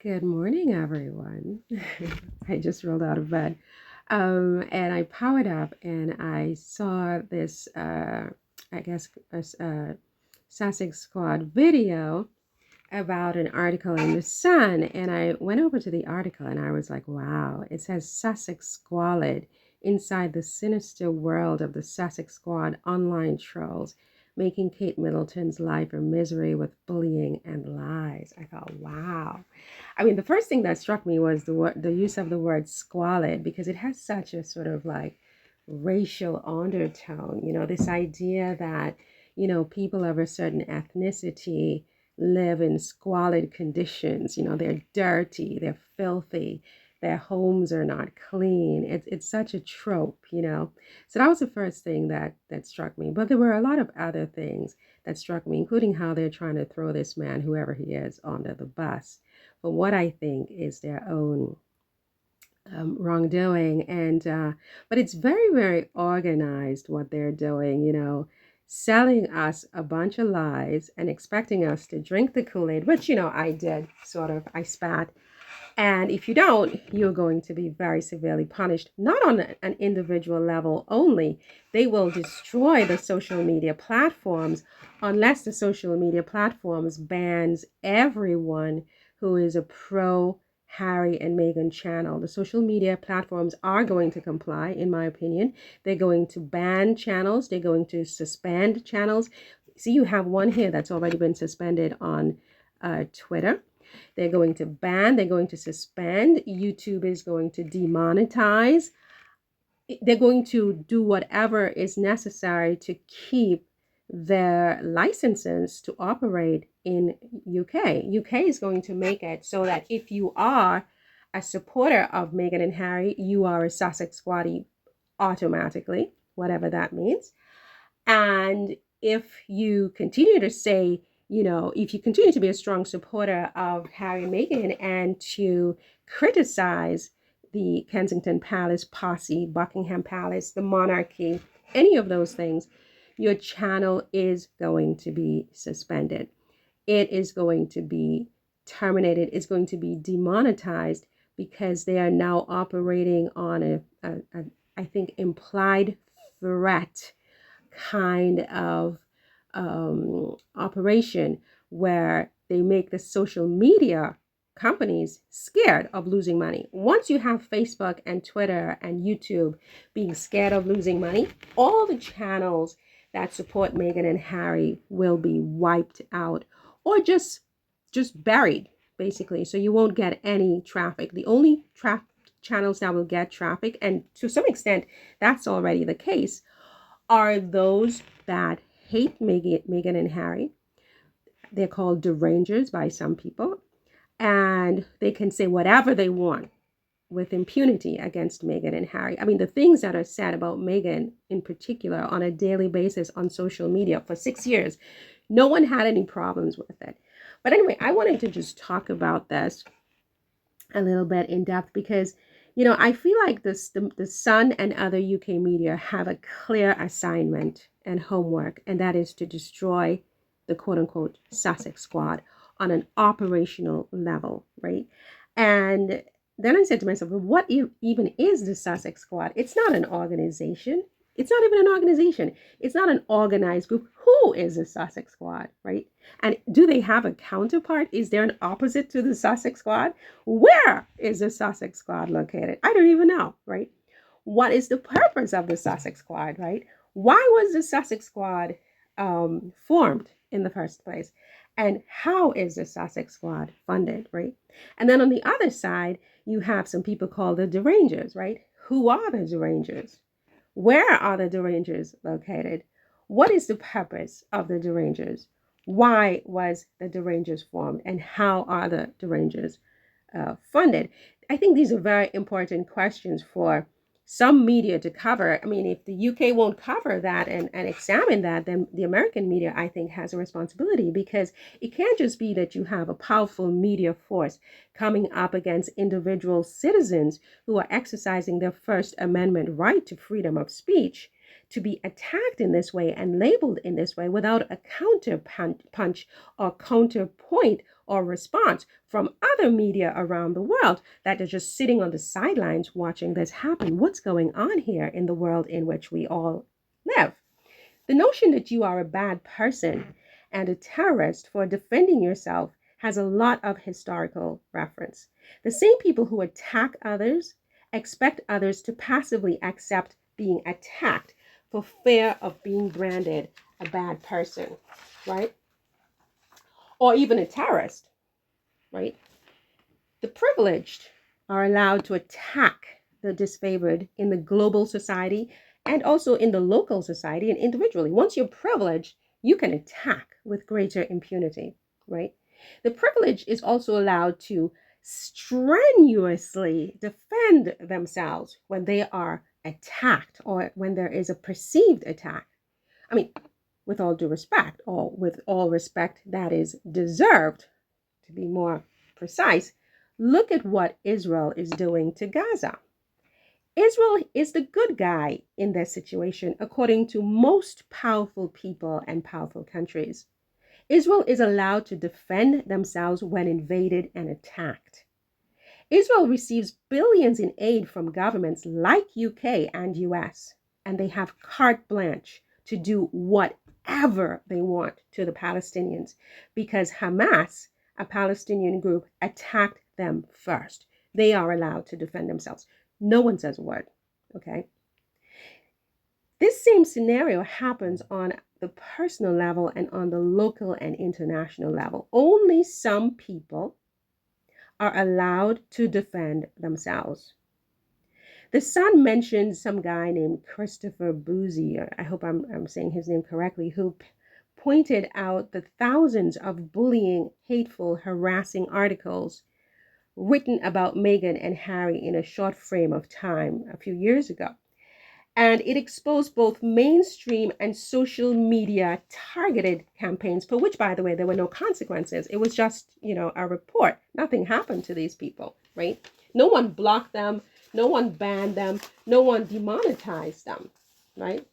Good morning, everyone. I just rolled out of bed. And I powered up and I saw this, I guess, Sussex Squad video about an article in the Sun. And I went over to the article and I was like, wow, it says Sussex Squalid inside the sinister world of the Sussex Squad online trolls, making Kate Middleton's life a misery with bullying and lies. I thought, wow. I mean, the first thing that struck me was the use of the word squalid because it has such a sort of like racial undertone. This idea that, people of a certain ethnicity live in squalid conditions. They're dirty, they're filthy, their homes are not clean. It's such a trope. So that was the first thing that struck me. But there were a lot of other things that struck me, including how they're trying to throw this man, whoever he is, under the bus for what I think is their own wrongdoing. But it's very, very organized what they're doing, selling us a bunch of lies and expecting us to drink the Kool-Aid, which, I did sort of, I spat. And if you don't, you're going to be very severely punished, not on an individual level only. They will destroy the social media platforms unless the social media platforms bans everyone who is a pro Harry and Meghan channel. The social media platforms are going to comply, in my opinion. They're going to ban channels. They're going to suspend channels. See, you have one here that's already been suspended on Twitter. They're going to ban, they're going to suspend. YouTube is going to demonetize. They're going to do whatever is necessary to keep their licenses to operate in UK. UK is going to make it so that if you are a supporter of Meghan and Harry, you are a Sussex Squatty automatically, whatever that means. And if you continue to say, if you continue to be a strong supporter of Harry and Meghan and to criticize the Kensington Palace posse, Buckingham Palace, the monarchy, any of those things, your channel is going to be suspended. It is going to be terminated. It's going to be demonetized because they are now operating on I think, implied threat kind of operation where they make the social media companies scared of losing money. Once you have Facebook and Twitter and YouTube being scared of losing money, all the channels that support Meghan and Harry will be wiped out or just buried, basically. So you won't get any traffic. The only channels that will get traffic, and to some extent that's already the case, are those that hate Meghan and Harry. They're called derangers by some people, and they can say whatever they want with impunity against Meghan and Harry. I mean, the things that are said about Meghan in particular on a daily basis on social media for 6 years, no one had any problems with it. But anyway, I wanted to just talk about this a little bit in depth because I feel like the Sun and other UK media have a clear assignment and homework, and that is to destroy the quote-unquote Sussex Squad on an operational level, right? And then I said to myself, well, what even is the Sussex Squad? It's not an organization. It's not even an organization. It's not an organized group. Who is the Sussex Squad, right? And do they have a counterpart? Is there an opposite to the Sussex Squad? Where is the Sussex Squad located? I don't even know, right? What is the purpose of the Sussex Squad, right? Why was the Sussex Squad formed in the first place? And how is the Sussex Squad funded, right? And then on the other side, you have some people called the derangers, right? Who are the derangers? Where are the derangers located? What is the purpose of the derangers? Why was the derangers formed? And how are the derangers funded? I think these are very important questions for some media to cover. I mean, if the UK won't cover that and examine that, then the American media, I think, has a responsibility, because it can't just be that you have a powerful media force coming up against individual citizens who are exercising their First Amendment right to freedom of speech, to be attacked in this way and labeled in this way without a counter punch or counterpoint or response from other media around the world that are just sitting on the sidelines watching this happen. What's going on here in the world in which we all live? The notion that you are a bad person and a terrorist for defending yourself has a lot of historical reference. The same people who attack others expect others to passively accept being attacked for fear of being branded a bad person, right? Or even a terrorist, right? The privileged are allowed to attack the disfavored in the global society and also in the local society and individually. Once you're privileged, you can attack with greater impunity, right? The privileged is also allowed to strenuously defend themselves when they are attacked or when there is a perceived attack. I mean, with all due respect, or with all respect that is deserved, to be more precise, look at what Israel is doing to Gaza. Israel is the good guy in this situation, according to most powerful people and powerful countries. Israel is allowed to defend themselves when invaded and attacked. Israel receives billions in aid from governments like UK and US, and they have carte blanche to do whatever they want to the Palestinians because Hamas, a Palestinian group, attacked them first. They are allowed to defend themselves. No one says a word, okay? This same scenario happens on the personal level and on the local and international level. Only some people are allowed to defend themselves. The Sun mentioned some guy named Christopher Boozy, I hope I'm saying his name correctly, who pointed out the thousands of bullying, hateful, harassing articles written about Meghan and Harry in a short frame of time a few years ago. And it exposed both mainstream and social media targeted campaigns, for which, by the way, there were no consequences. It was just, a report. Nothing happened to these people, right? No one blocked them. No one banned them. No one demonetized them, right?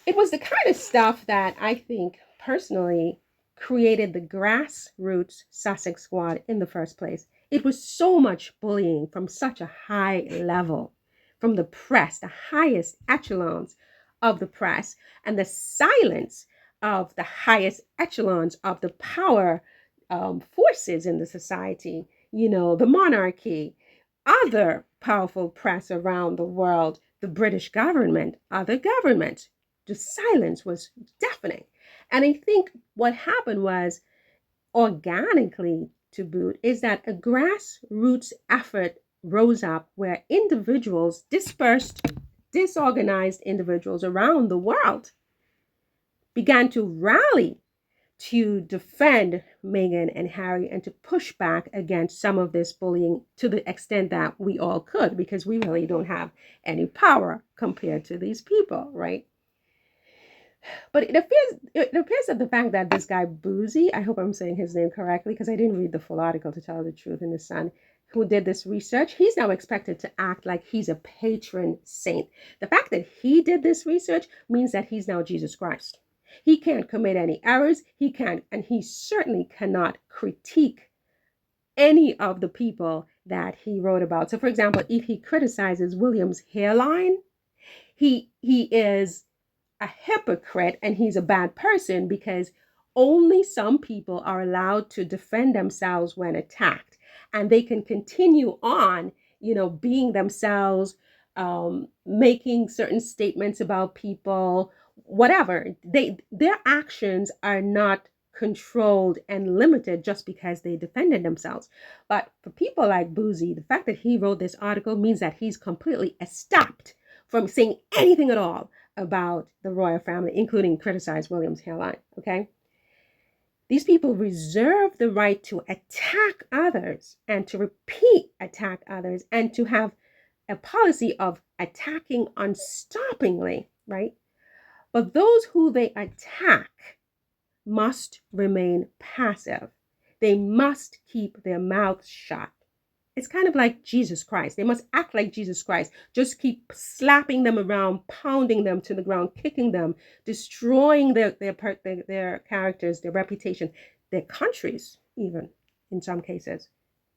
It was the kind of stuff that I think personally created the grassroots Sussex squad in the first place. It was so much bullying from such a high level, from the press, the highest echelons of the press, and the silence of the highest echelons of the power forces in the society, the monarchy, other powerful press around the world, the British government, other governments. The silence was deafening. And I think what happened was, organically to boot, is that a grassroots effort rose up where individuals, dispersed, disorganized individuals around the world, began to rally to defend Meghan and Harry and to push back against some of this bullying to the extent that we all could, because we really don't have any power compared to these people, right? But it appears that the fact that this guy Boozy, I hope I'm saying his name correctly because I didn't read the full article to tell the truth in the Sun, who did this research, he's now expected to act like he's a patron saint. The fact that he did this research means that he's now Jesus Christ. He can't commit any errors. He can't, and he certainly cannot critique any of the people that he wrote about. So, for example, if he criticizes William's hairline, he is a hypocrite and he's a bad person because only some people are allowed to defend themselves when attacked, and they can continue on, being themselves, making certain statements about people, whatever. Their actions are not controlled and limited just because they defended themselves. But for people like Boozy, the fact that he wrote this article means that he's completely stopped from saying anything at all about the royal family, including criticize William's hairline, okay? These people reserve the right to attack others and to repeat attack others and to have a policy of attacking unstoppingly, right? But those who they attack must remain passive. They must keep their mouths shut. It's kind of like Jesus Christ. They must act like Jesus Christ. Just keep slapping them around, pounding them to the ground, kicking them, destroying their characters, their reputation. their countries, even in some cases,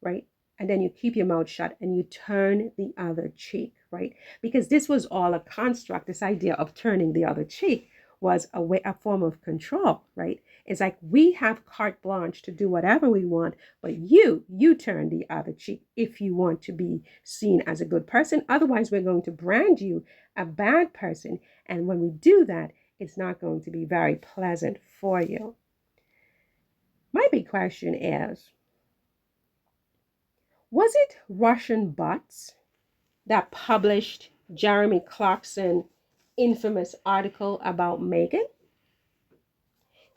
right? And then you keep your mouth shut and you turn the other cheek, right? Because this was all a construct. This idea of turning the other cheek was a form of control, right? It's like we have carte blanche to do whatever we want, but you turn the other cheek if you want to be seen as a good person. Otherwise, we're going to brand you a bad person. And when we do that, it's not going to be very pleasant for you. My big question is, was it Russian bots that published Jeremy Clarkson's infamous article about Meghan?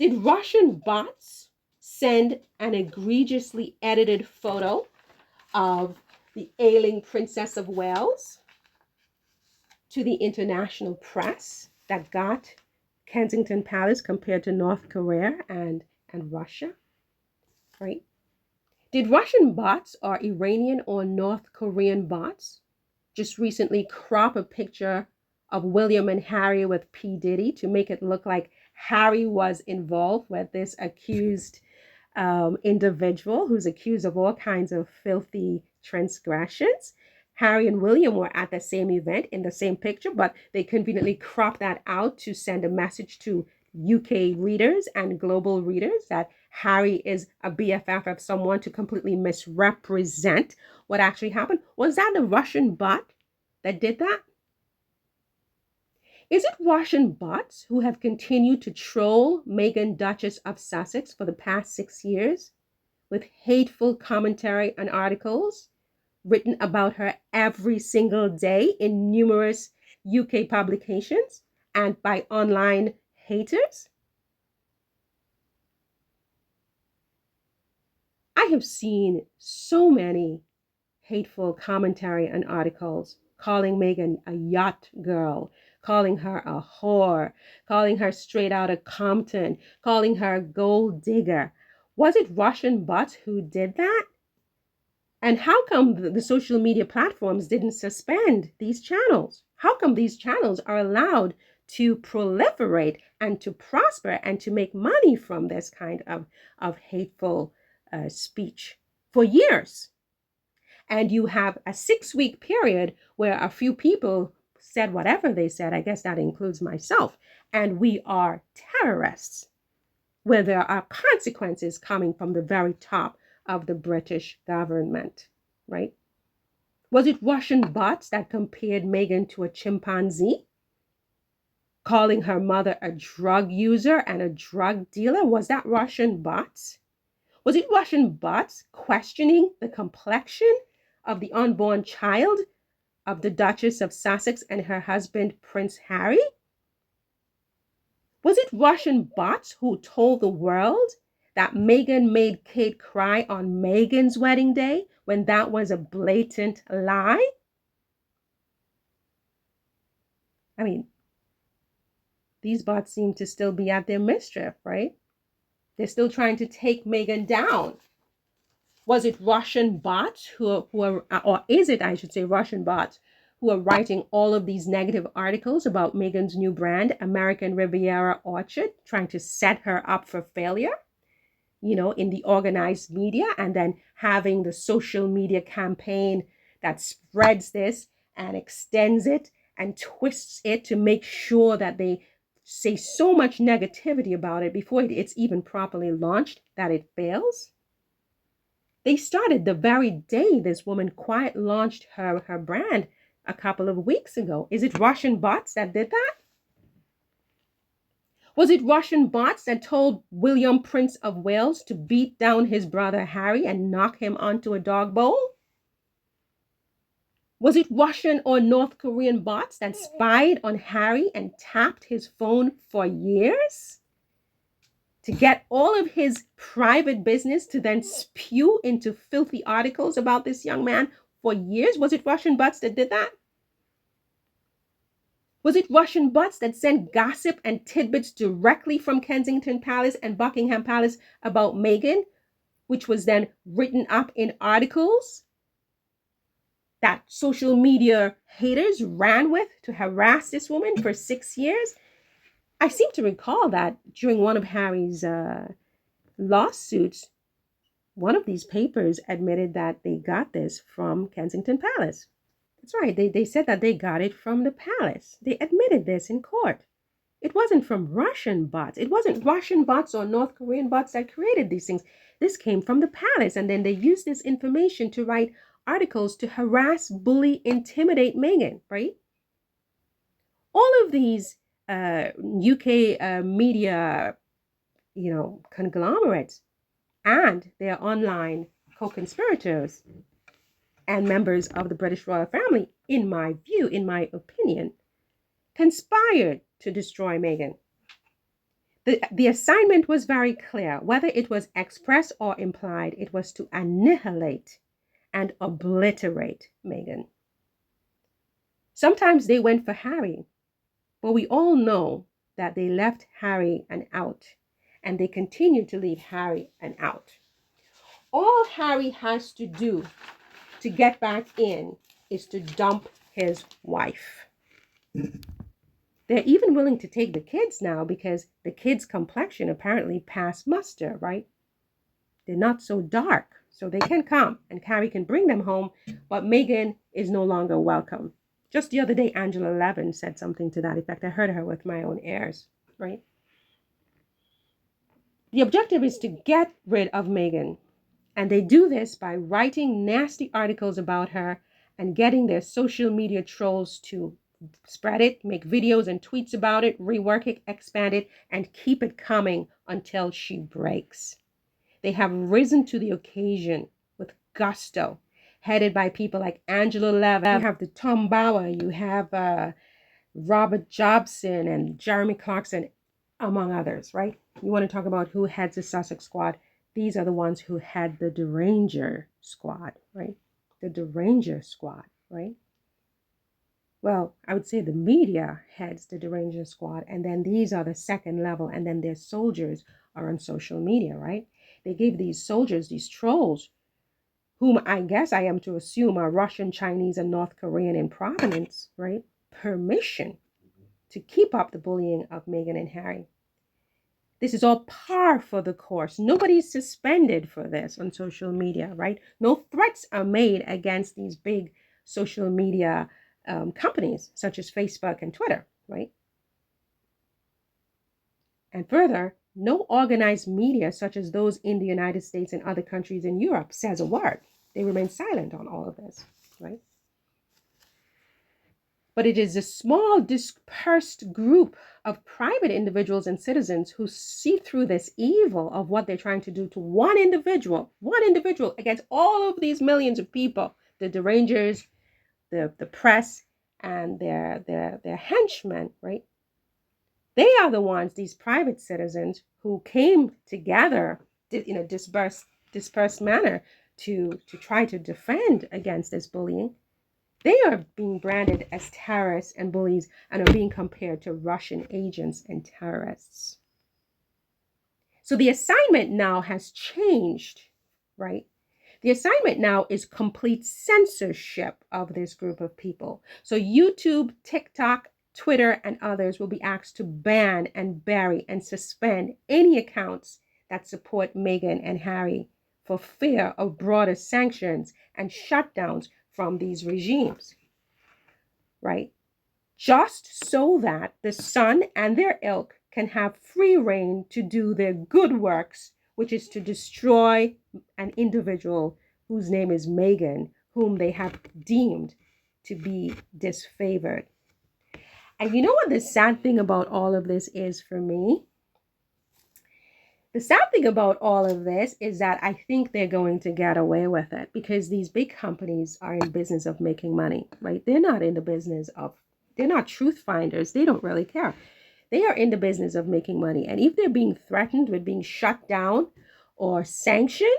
Did Russian bots send an egregiously edited photo of the ailing Princess of Wales to the international press that got Kensington Palace compared to North Korea and Russia, right? Did Russian bots or Iranian or North Korean bots just recently crop a picture of William and Harry with P. Diddy to make it look like Harry was involved with this accused individual who's accused of all kinds of filthy transgressions? Harry and William were at the same event in the same picture, but they conveniently cropped that out to send a message to UK readers and global readers that Harry is a BFF of someone, to completely misrepresent what actually happened. Was that the Russian bot that did that? Is it Russian bots who have continued to troll Meghan, Duchess of Sussex, for the past 6 years with hateful commentary and articles written about her every single day in numerous UK publications and by online haters? I have seen so many hateful commentary and articles calling Meghan a yacht girl, calling her a whore, calling her straight out of Compton, calling her a gold digger. Was it Russian bots who did that? And how come the social media platforms didn't suspend these channels? How come these channels are allowed to proliferate and to prosper and to make money from this kind of hateful speech for years? And you have a 6-week period where a few people said whatever they said. I guess that includes myself. And we are terrorists, where there are consequences coming from the very top of the British government, right? Was it Russian bots that compared Meghan to a chimpanzee, calling her mother a drug user and a drug dealer? Was that Russian bots? Was it Russian bots questioning the complexion of the unborn child of the Duchess of Sussex and her husband, Prince Harry? Was it Russian bots who told the world that Meghan made Kate cry on Meghan's wedding day when that was a blatant lie? I mean, these bots seem to still be at their mischief, right? They're still trying to take Meghan down. Was it Russian bots who are, or is it, I should say, Russian bots who are writing all of these negative articles about Meghan's new brand, American Riviera Orchard, trying to set her up for failure, in the organized media, and then having the social media campaign that spreads this and extends it and twists it to make sure that they say so much negativity about it before it's even properly launched that it fails? They started the very day this woman quiet launched her brand a couple of weeks ago. Is it Russian bots that did that? Was it Russian bots that told William, Prince of Wales, to beat down his brother Harry and knock him onto a dog bowl? Was it Russian or North Korean bots that spied on Harry and tapped his phone for years to get all of his private business to then spew into filthy articles about this young man for years? Was it Russian bots that did that? Was it Russian bots that sent gossip and tidbits directly from Kensington Palace and Buckingham Palace about Meghan, which was then written up in articles that social media haters ran with to harass this woman for 6 years? I seem to recall that during one of Harry's lawsuits, one of these papers admitted that they got this from Kensington Palace. That's right. They said that they got it from the palace. They admitted this in court. It wasn't from Russian bots. It wasn't Russian bots or North Korean bots that created these things. This came from the palace. And then they used this information to write articles to harass, bully, intimidate Meghan, right? All of these UK media, conglomerates and their online co-conspirators and members of the British royal family, in my view, in my opinion, conspired to destroy Meghan. The assignment was very clear. Whether it was express or implied, it was to annihilate and obliterate Meghan. Sometimes they went for Harry, but we all know that they left Harry and out, and they continue to leave Harry and out. All Harry has to do to get back in is to dump his wife. They're even willing to take the kids now because the kids' complexion apparently passed muster, right? They're not so dark, so they can come and Harry can bring them home, but Meghan is no longer welcome. Just the other day, Angela Levin said something to that effect. I heard her with my own ears, right? The objective is to get rid of Meghan, and they do this by writing nasty articles about her and getting their social media trolls to spread it, make videos and tweets about it, rework it, expand it, and keep it coming until she breaks. They have risen to the occasion with gusto, headed by people like Angela Levin. You have the Tom Bauer, you have Robert Jobson and Jeremy Clarkson, among others, right? You want to talk about who heads the Sussex squad? These are the ones who head the Deranger squad, right? The Deranger squad, right? Well, I would say the media heads the Deranger squad, and then these are the second level, and then their soldiers are on social media, right? They gave these soldiers, these trolls, whom I guess I am to assume are Russian, Chinese, and North Korean in provenance, right? Permission to keep up the bullying of Meghan and Harry. This is all par for the course. Nobody's suspended for this on social media, right? No threats are made against these big social media companies such as Facebook and Twitter, right? And further, no organized media such as those in the United States and other countries in Europe says a word. They remain silent on all of this, right? But it is a small dispersed group of private individuals and citizens who see through this evil of what they're trying to do to one individual against all of these millions of people, the derangers, the press, and their henchmen, right? They are the ones, these private citizens, who came together in a dispersed manner to try to defend against this bullying. They are being branded as terrorists and bullies and are being compared to Russian agents and terrorists. So the assignment now has changed, right? The assignment now is complete censorship of this group of people. So YouTube, TikTok, Twitter, and others will be asked to ban and bury and suspend any accounts that support Meghan and Harry for fear of broader sanctions and shutdowns from these regimes, right? Just so that the Sun and their ilk can have free reign to do their good works, which is to destroy an individual whose name is Meghan, whom they have deemed to be disfavored. And you know what the sad thing about all of this is for me? The sad thing about all of this is that I think they're going to get away with it because these big companies are in business of making money, right? They're not in the business of, they're not truth finders. They don't really care. They are in the business of making money. And if they're being threatened with being shut down or sanctioned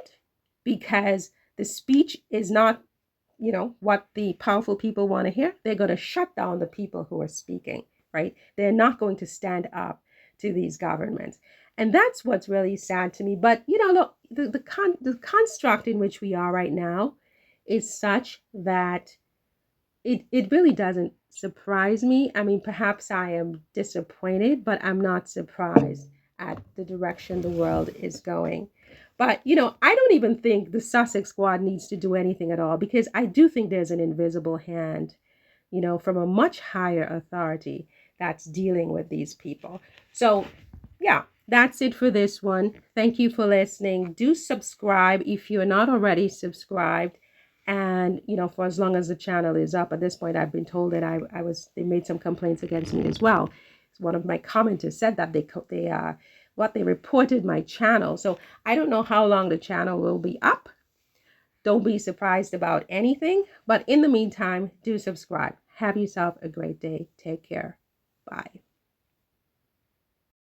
because the speech is not, what the powerful people want to hear, they're going to shut down the people who are speaking, right? They're not going to stand up to these governments. And that's what's really sad to me. But, the construct in which we are right now is such that it really doesn't surprise me. I mean, perhaps I am disappointed, but I'm not surprised. at the direction the world is going. But, you know, I don't even think the Sussex squad needs to do anything at all, because I do think there's an invisible hand, you know, from a much higher authority that's dealing with these people. So, yeah, that's it for this one. Thank you for listening. Do subscribe if you're not already subscribed. And, you know, for as long as the channel is up, at this point, I've been told that they made some complaints against me as well. One of my commenters said that they reported my channel. So I don't know how long the channel will be up. Don't be surprised about anything. But in the meantime, do subscribe. Have yourself a great day. Take care. Bye.